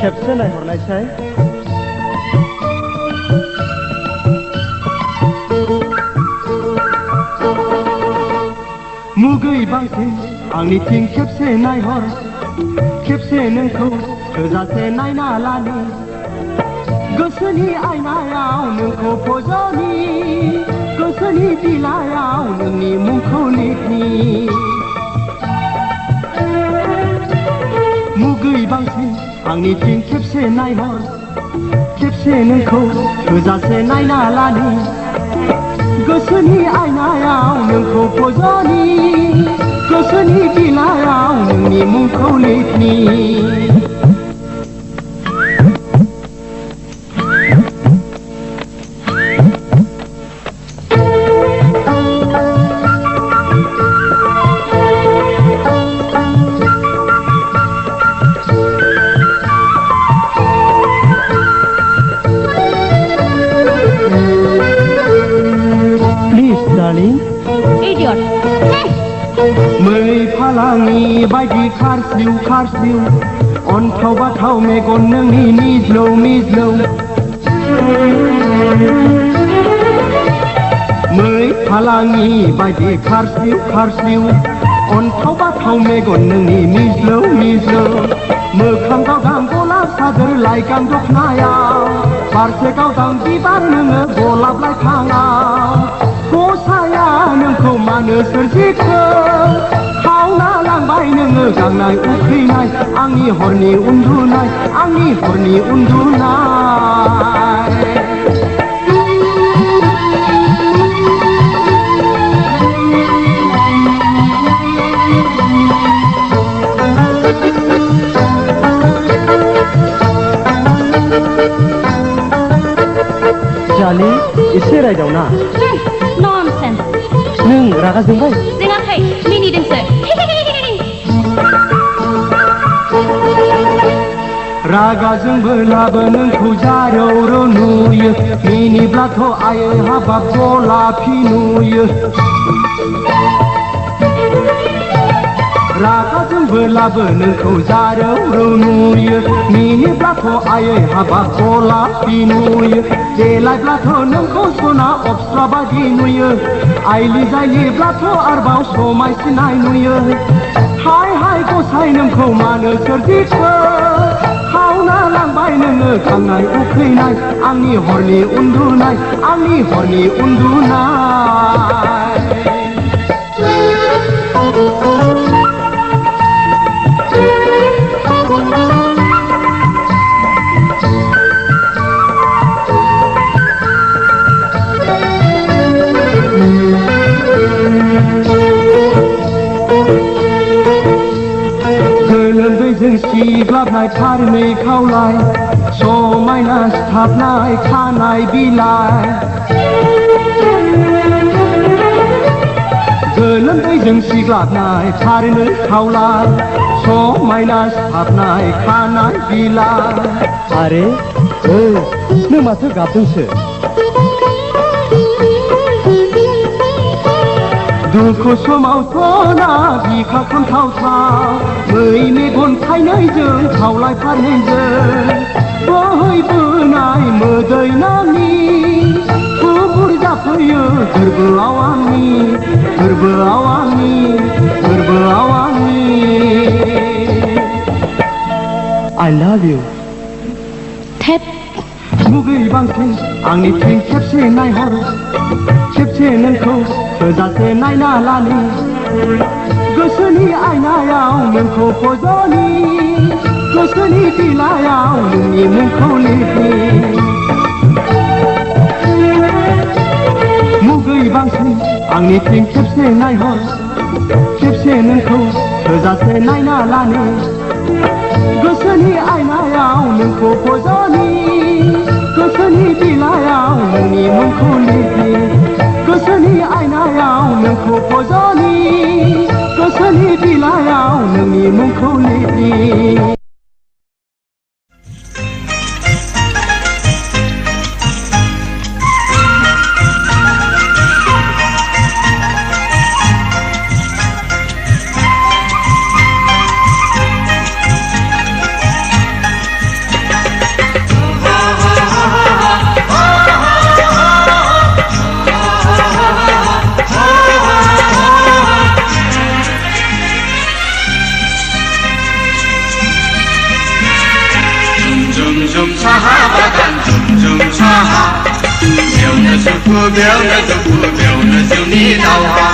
खेबसे नायहरनायसाय मुगै बांसिन आंनिथिं खेबसे नायहर खेबसे नोंखौ थोजासे नायना लानो गोसोनि आयनायाव नोंखौ फज'नि गोसोनि बिलाइयाव नोंनि मुंखौ लिरनि मुगै बांसिन आंनिथिं खेबसे नायहर खेबसे नोंखौ थोजासे नायना लानो गोसोनि आयनायाव नोंखौ फज'नि गोसोनि बिलाइयाव नोंनि मुंखौ लिरनि मै फालांगि बायदि खारस्लिउ खारस्लिउ अन्थाव बाथाव मेगन नोंनि मिज्लौ मिज्लौ मै फालांगि बायदि खारस्लिउ खारस्लिउ अन्थाव बाथाव मेगन नोंनि मिज्लौ मिज्लौ मोखां गावदां गलाब सादोर लाइगां दखनायाव बारसे गावदां बिबार नोङो गलाब लाइफाङाव गसाया नोंखौ मानो सोरजिखो खावना लांबाय नोङो गांनाय उखैनाय आंनि हरनि उन्दुनाय आंनि हरनि उन्दुनाय जालि एसे रायदावना ननसेन्स नों रागा जोंबाय जोङाखै मिनिदोंसो रागा जोंबोलाबो नोंखौ जारौ नुयो मिनिब्लाथ' आयै हाबाब गलाफि नुयो रागा जोंबोलाबो नोंखौ जारौ नुयो मिनिब्लाथ' आयै हाबाब गलाफि नुयो देलायब्लाथ' नोंखौ सना अप्सरा बादि नुयो आइलि जायोब्लाथ' आरोबाव समायसिनाय नुयो हाय हाय गसाय नोंखौ मानो सोरजिखो खावना लांबाय नोङो गांनाय उखैनाय आंनि हरनि उन्दुनाय आंनि हरनि उन्दुनाय गोलोमदैजों सिग्लाबनाय फारनै खावलाय समायना सिथाबनाय खानाय बिलाइ गोलोमदैजों सिग्लाबनाय फारनै खावलाय समायना सिथाबनाय खानाय बिलाइ आरे नों माथो गाबदोंसो दुखु समावथ' ना बिखा खामथावथाव मै मेगन थाइनैजों खावलाय फारनैजों बोहैबोनाय मोदै नानि थुबुर जाफैयो गोरबोआव आंनि गोरबोआव आंनि गोरबोआव आंनि I love you थेप मुगै बांसिन आंनिथिं खेबसे नायहर खेबसे नोंखौ थोजासे नायना लानि गोसोनि आयनायाव नोंखौ फज'नि गोसोनि बिलाइयाव नोंनि मुंखौ लिरनि मुगै बांसिन आंनिथिं खेबसे नायहर खेबसे नोंखौ थोजासे नायना लानि गोसोनि आयनायाव नोंखौ फज'नि गोसोनि बिलाइयाव नोंनि मुंखौ लिरनि गोसोनि आयनायाव नोंखौ फज'नि गोसोनि बिलाइयाव नोंनि मुंखौ लिरनि 줌 사하 바간 줌 사하 배우는 수프 배우는 수프 배우는 수니 나와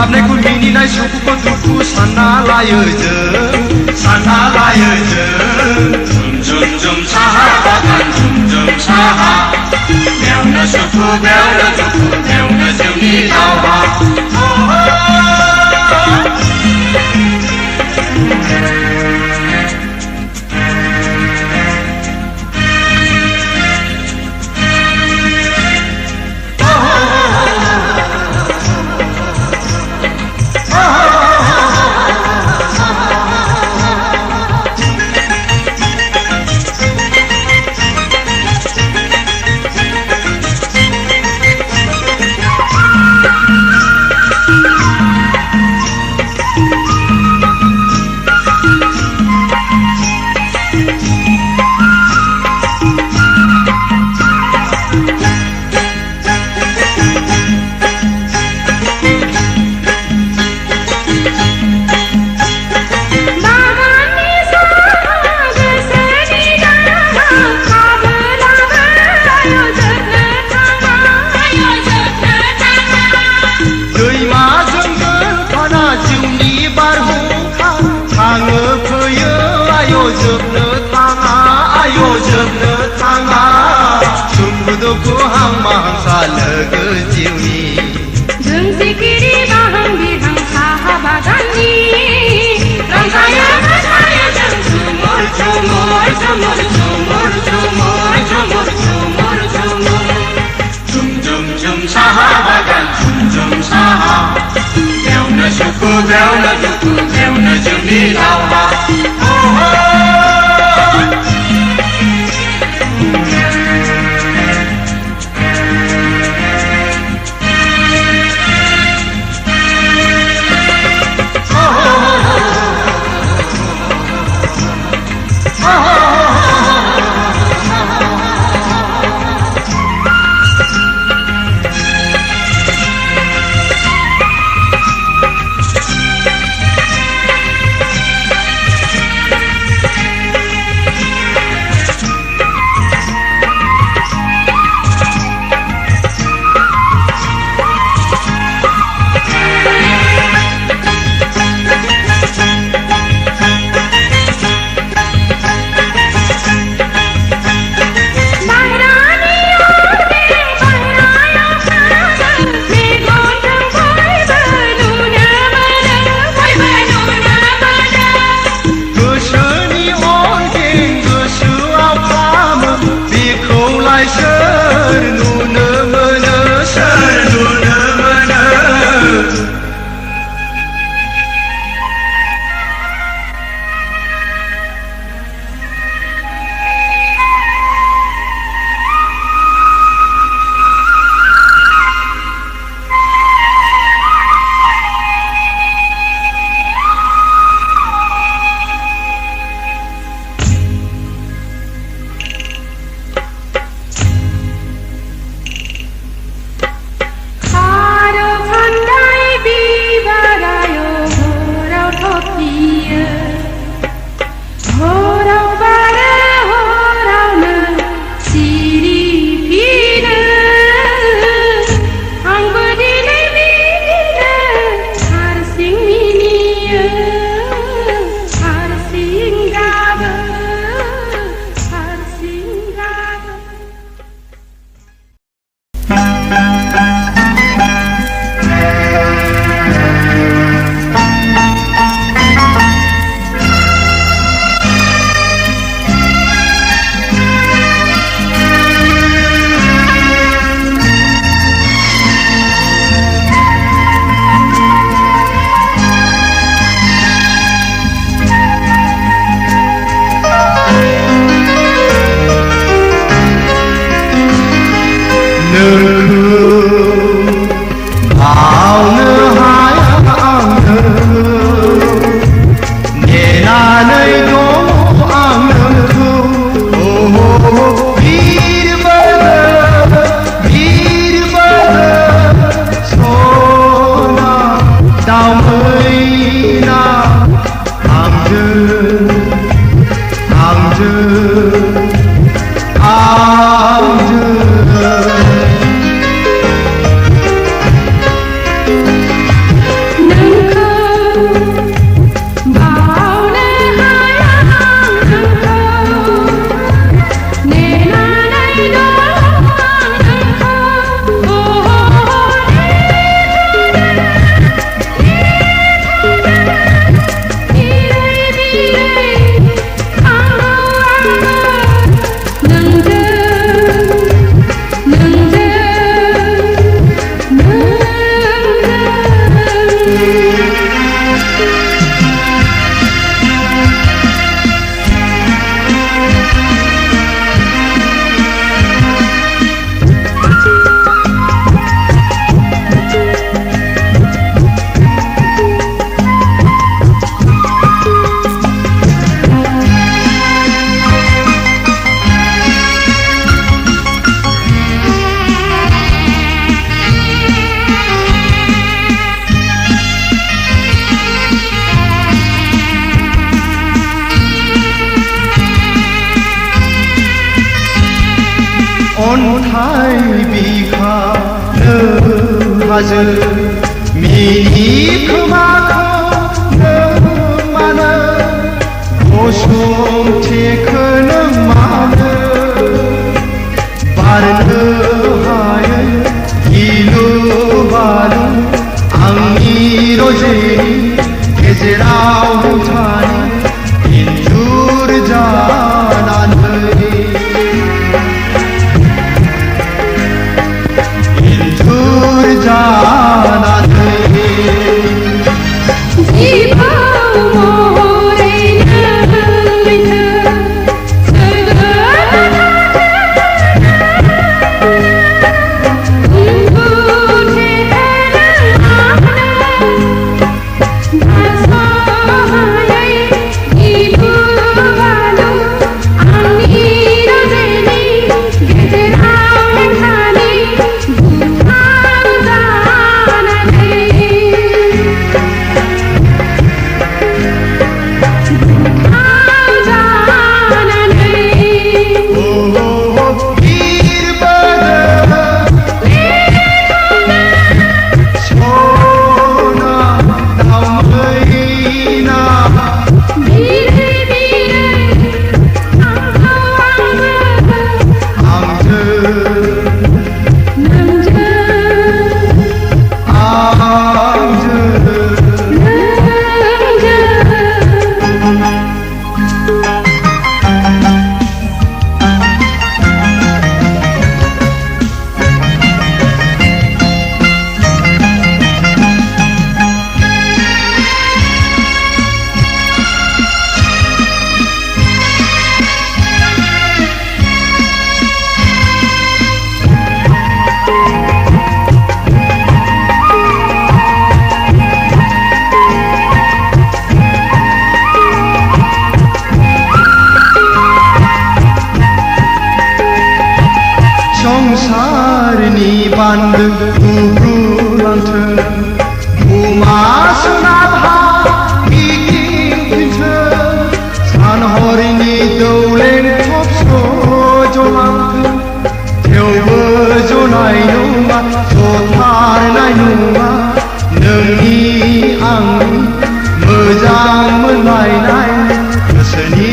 Kabne kun mini nai suku ko duku sana layo je Zum saha bagan zum saha Bèo na suku bèo na duku bèo na siêu ni đau ba Bèo na duku bèo na siêu ni đau ba Veer Bala हाजो मिनि खोमाखौ नों मानो गसंथेखो नों मानो बारनो हायै गिलु बालु आंनि रजेनि गेजेराव थानाय इन्जुर जानानै इन्जुर जानानै संसारनि बान्दो गुब्रुलांथों बुमा सोनाबहा गिदिंफिनथों सानहरनि दौलें थब सजलांथों थेवबो जनाय नङा जथारनाय नङा नोंनि आंनि मोजां मोनलायनाय गोसोनि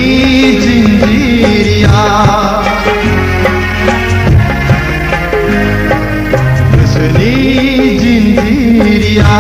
जिंजिरिया गोसोनि जिंजिरिया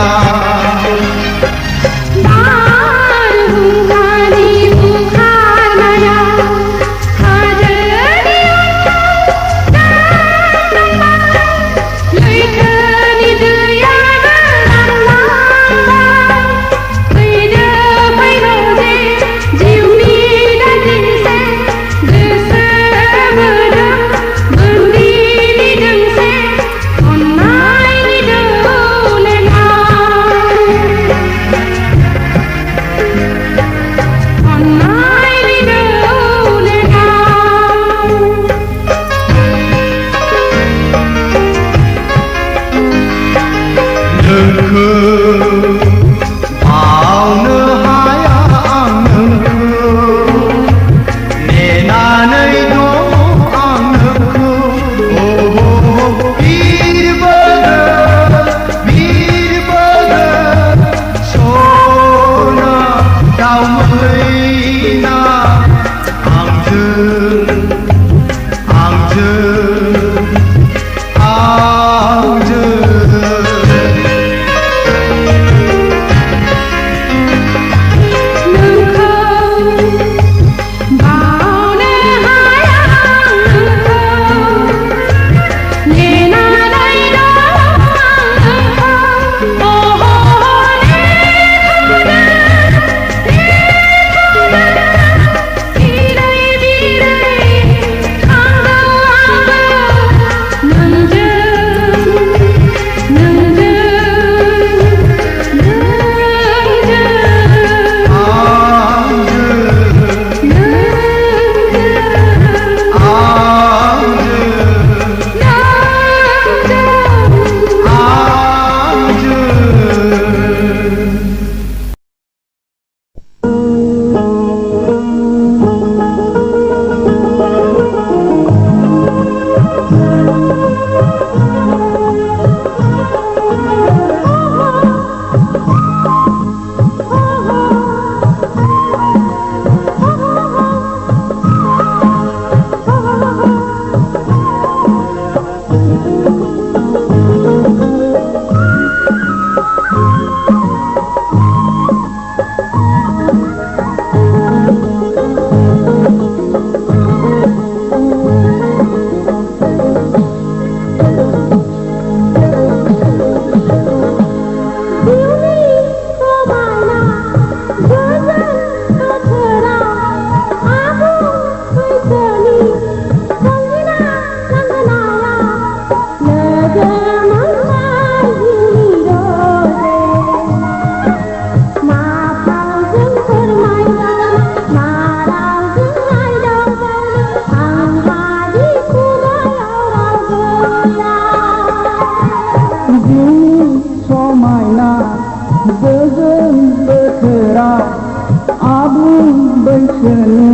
गोजोन बोथोराव आबुं बैसोनि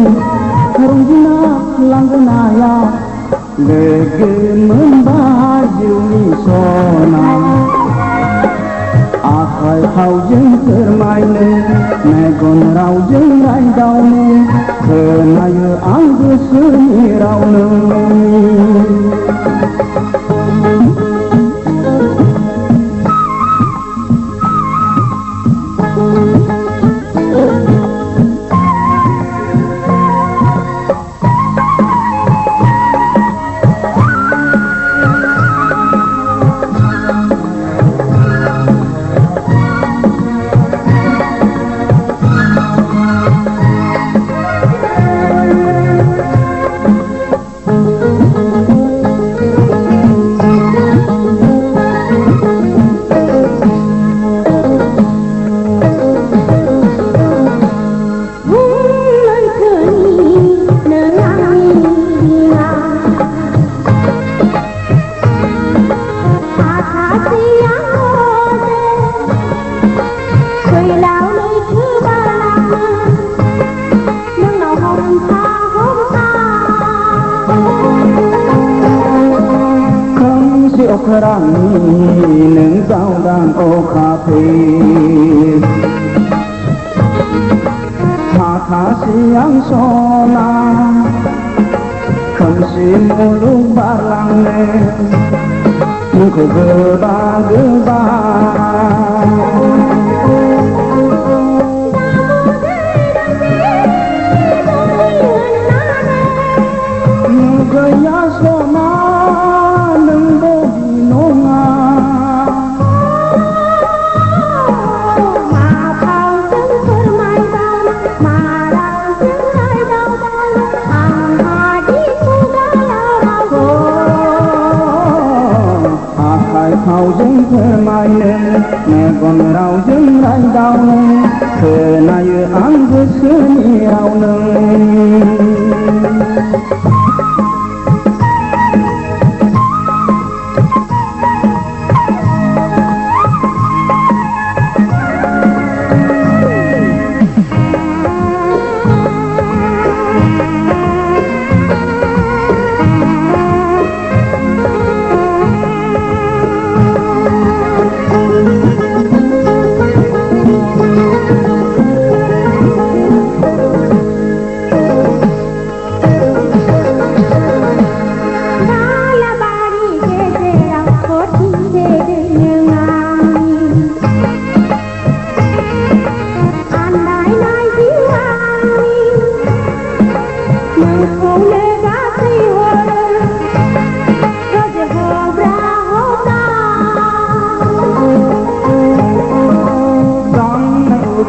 रंगिना लांगोनायाव लोगो मोनबाय जिउनि सना आखाइ फावजों फोरमायनो मेगन रावजों रायदावनो खोनायो आं गोसोनि रावनो अख्रांनि नों जावदां अखाफे माखासे आं सना खोमसि मुलुग बारलांनो नोंखौ गोबा गोबा गैया सना फावजों फोरमायनो मेगन रावजों रायदावनो खोनायो आं गोसोनि रावनो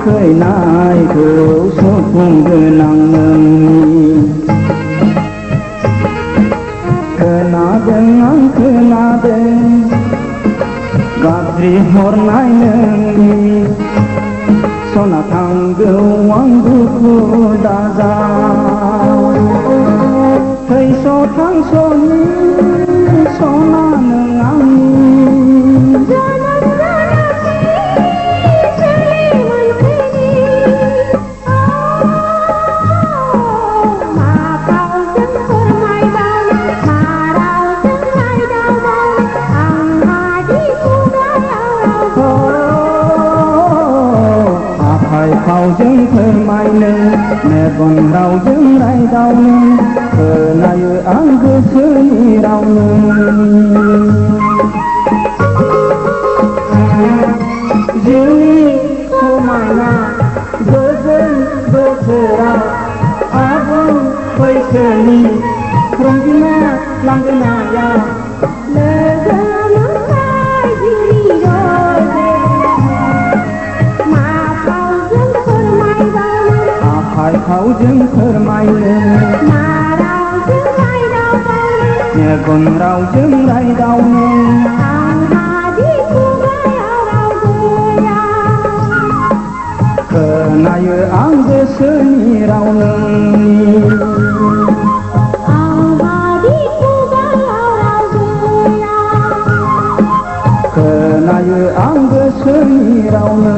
खैनायखौ सुफुंगोनां नोंनि खोनादों आं खोनादों गाज्रि हरनाय नोंनि सना थांगौ आं दुखु दाजा थैस' थांस'नि सना नों आंनि फावजों फोरमायनो मेगन रावजों रायदावनो खोनायो आं गोसोनि रावनो जिउनि समायना गोजोन बोथोराव आबुं बैसोनि रंगिना लांगोनायाव लोगो मोनबाय जिउनि रजे आखाइ फावजों फोरमायनो मेगन रावजों रायदावनो खोनायो आं गोसोनि राव नोंनि खोनायो जायो आं गोसोनि रावनो